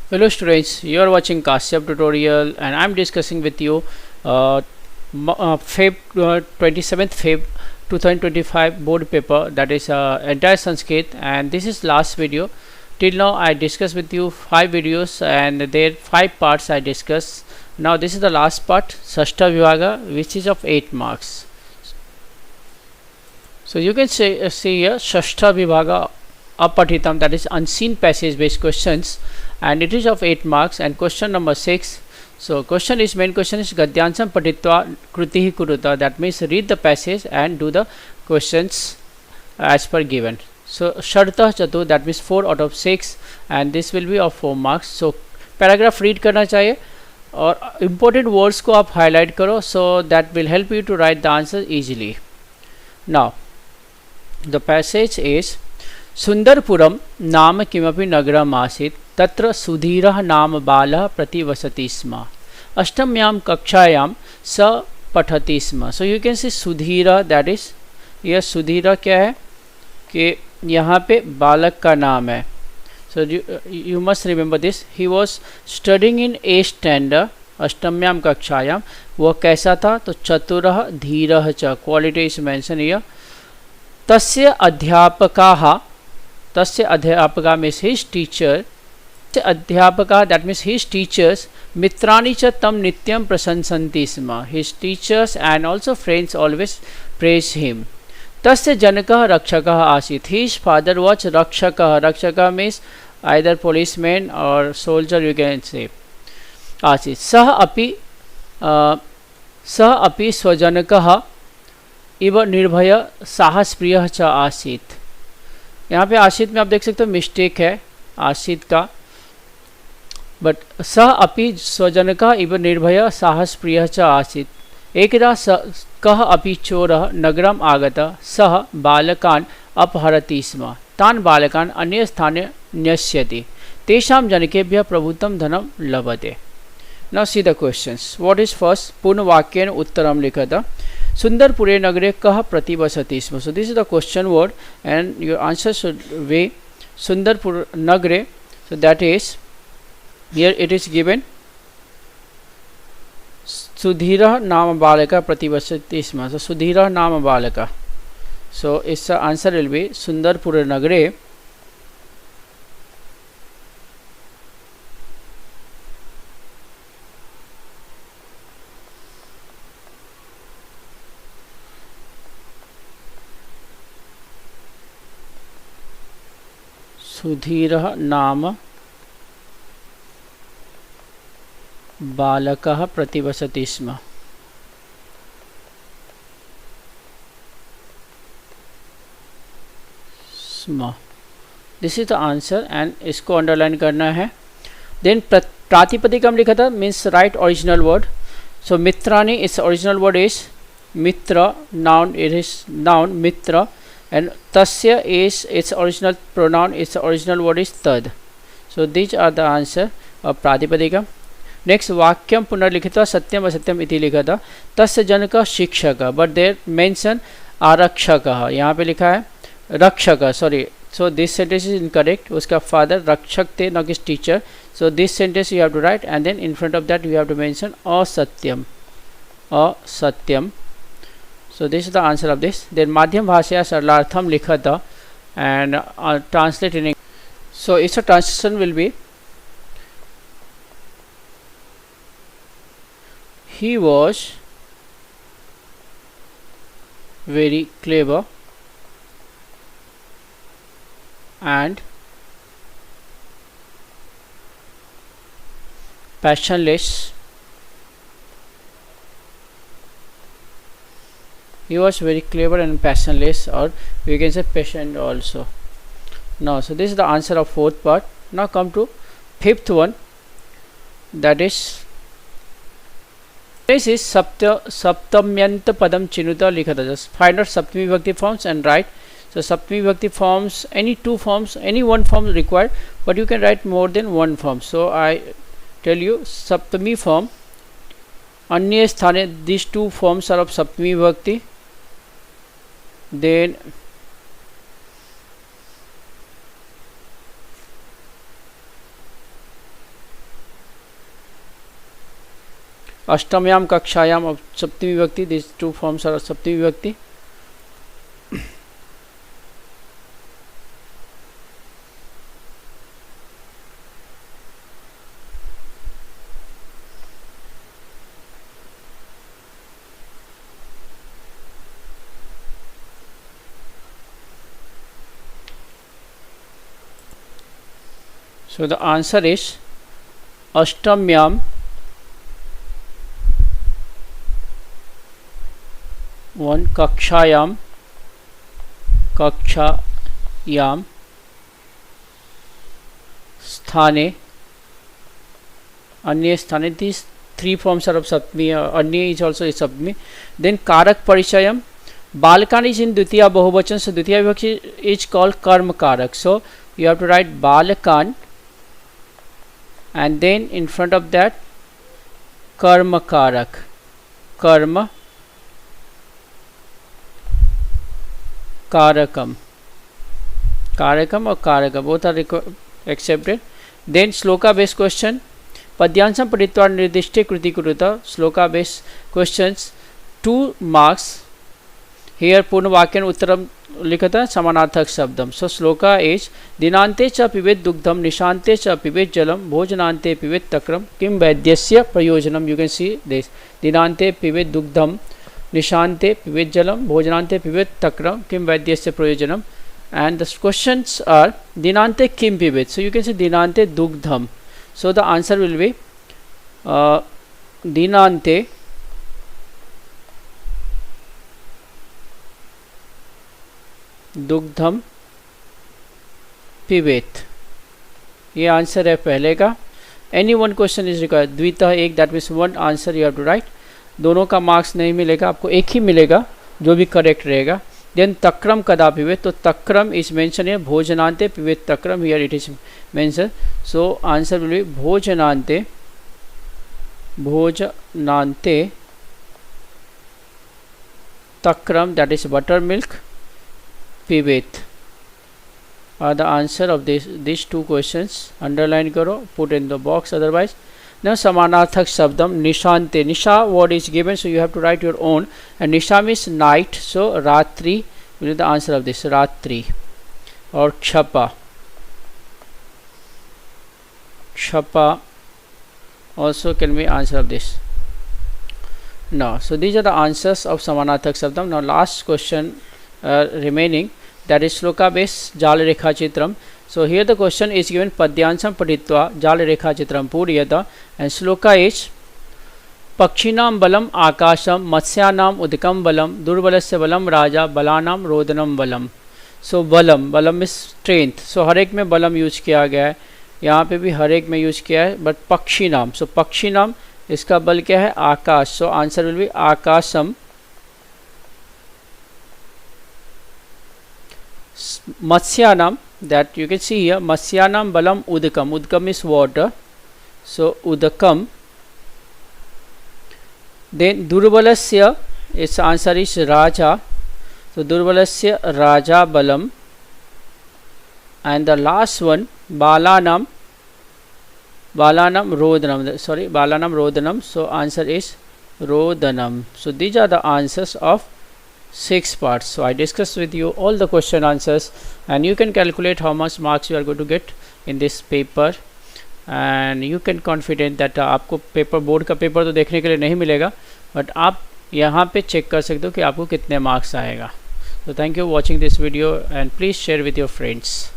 Hello students, you are watching Kashyap tutorial and I am discussing with you Feb 27th Feb 2025 board paper, that is entire Sanskrit, and this is last video. Till now I discussed with you 5 videos and there 5 parts I discussed. Now this is the last part, Sashta Vibhaga, which is of 8 marks. So you can see here Shashta Vibhaga Apatitam, that is unseen passage based questions, and it is of 8 marks. And question number 6. So question is, main question is Gadyansam Patitva Krutihi Kuruta, that means read the passage and do the questions as per given. So Sharta Chatu, that means 4 out of 6, and this will be of 4 marks. So paragraph read करना चाहिए और important words को आप highlight करो, so that will help you to write the answer easily. Now the passage is सुंदरपुरम नाम किमपि नगरम आसीत् तत्र सुधीरः नाम बालः प्रतिवसति स्म अष्टम्यां कक्षायां स पठति स्म. सो you can C Sudhira, that is यह सुधीरा क्या है कि यहाँ पे बालक का नाम है. So you must remember this. He was studying in 8th standard, अष्टम्यां कक्षायां. वह कैसा था? तो चतुरः धीरः च, क्वालिटी इज मेंशन हियर. तस्य अध्यापकाः, तस्य अध्यापका मीन्स हिज टीचर, अध्यापका दैट मीन्स हिज टीचर्स, मित्राणि च तम नित्यं प्रशंसन्ति स्म. His teachers and also friends always praise him. तस्य जनकः रक्षकः आसीत्. हिज फादर वाज रक्षकः. रक्षकः मीन्स आइदर पुलिसमैन और सोल्जर यू कैन से आसीत्. सः अपि स्वजनकः इव निर्भय साहसप्रियः च आसीत्. यहाँ पे आशित में आप देख सकते हो मिस्टेक है आशित का, बट सः अपि स्वजनकः इव निर्भय साहस प्रिय च आसीत्. एकदा कः अपि चोरः नगरम् आगतः सः बालकान् अपहरति स्म. तान् बालकान् अन्यस्थाने न्यस्यति. तेषां जनकेभ्यः प्रभुतं धनं लभते. Now see the questions. What is first? पूर्णवाक्येन उत्तरं लिखत. सुंदरपुरे नगरे कः प्रतिवसति स्म. So this is the question word and your answer should be Sundarpur नगरे. So that is here it is given सुधीरः नाम बालकः प्रतिवसति स्म. सो सुधीरः नाम बालकः. So it's answer will be Sundarpur नगरे सुधीरः नाम बालकः प्रतिवसति स्म. This is the answer and इसको अंडरलाइन करना है. देन प्रातिपदिकम लिखा था मीन्स राइट ओरिजिनल वर्ड. सो मित्राणि its original word is Mitra, noun it is noun Mitra, and tasya is its original pronoun, its original word is tad. So these are the answer of pratipadika. Next vakyam punarlikhitva satyam asatyam iti लिखा था. तस्य जनकः शिक्षकः, but there mention आरक्षकः. यहाँ पे लिखा है रक्षकः, sorry. So this sentence is incorrect. उसका father रक्षक थे, not his teacher. So this sentence you have to write and then in front of that you have to mention asatyam, asatyam. So this is the answer of this. Then madhyam bhashaya sarlartham likha tha and translate in English. So its a translation will be, he was very clever and passionless. He was very clever and passionless, or we can say patient also. Now, so this is the answer of 4th part. Now come to 5th one, that is this is saptamyant padam chinuta likha tha. Just find out saptami vibhakti forms and write. So saptami vibhakti forms, any 2 forms, any 1 form required, but you can write more than 1 form. So I tell you saptami form, अन्य स्थाने, these 2 forms are of saptami vibhakti. Then अष्टम्याम कक्षायाम of सप्तमी विभक्ति, these two forms are सप्तमी विभक्ति. So the answer is Ashtamyam one Kakshayam Sthane Anya Sthane. These three forms are of Saptami. Anya is also a Saptami. Then Karak Parishayam. Balakan is in Dutiya Bahuvachan, so Dutiya Vibhakti is called Karma Karak. So you have to write Balakan and then in front of that Karma Karak. Karma Karakam. Karakam or Karaka, both are accepted. Then Sloka based question. Padyansam Paditva Nirdishte Kriti Kuruta. Sloka based questions. 2 marks. Here Purna Vakyan Uttaram लिखता है समानार्थक शब्दम. सो shloka is दिनांते च पिबेत दुग्धम निशांते च पिबेत जलम भोजनांते पिबेत तक्रम किम वैद्यस्य प्रयोजनम. You can see this. दिनांते पिबेत दुग्धम निशांते पिबेत जलम भोजनांते पिबेत तक्रम किम वैद्यस्य प्रयोजनम. एंड द क्वेश्चंस आर दिनांते किम पिबेत. सो यू कैन सी दिनांते दुग्धम. So the answer will be दिनांते दुग्धम पिबेत. ये आंसर है पहले का. Any one question is required. द्वितः एक, that means one answer you have to write. दोनों का मार्क्स नहीं मिलेगा, आपको एक ही मिलेगा जो भी करेक्ट रहेगा. देन तक्रम कदा पिबेत. तो तक्रम इज मेंशन है भोजनांते पिबेत तक्रम. Here it is mention. So answer will be भोजनांते तक्रम, दैट इज बटर मिल्क पिबेत are the answer of these two questions. Underline karo, put in the box otherwise. Now samanarthak shabdam nishante. Nisha word is given, so you have to write your own. And nisha means night, so ratri will be the answer of this. Ratri or kshapa also can be answer of this. Now so these are the answers of samanarthak shabdam. Now last question remaining, that is shloka based jal rekha chitram. So here the question is given padyansam paditva jal rekha chitram puriyata, and shloka is pakshinam balam akasham matsyanam udikam balam durbalasya balam raja balanam rodanam balam. So balam is strength. So हर एक में balam use किया गया है, यहाँ पे भी हर एक में यूज किया है. बट पक्षीनाम, सो पक्षीनाम इसका बल क्या है? आकाश. सो आंसर विल बी आकाशम. Matsyanam, that you can see here, Matsyanam balam udakam. Udakam is water, so udakam. Then durbalasya, its answer is raja, so durbalasya raja balam. And the last one balanam rodanam, so answer is rodanam. So these are the answers of 6 parts. So I discussed with you all the question answers, and you can calculate how much marks you are going to get in this paper, and you can confident that आपको paper, board का paper तो देखने के लिए नहीं मिलेगा, but आप यहाँ पे चेक कर सकते हो कि आपको कितने मार्क्स आएगा. So thank you for watching this video, and please share with your friends.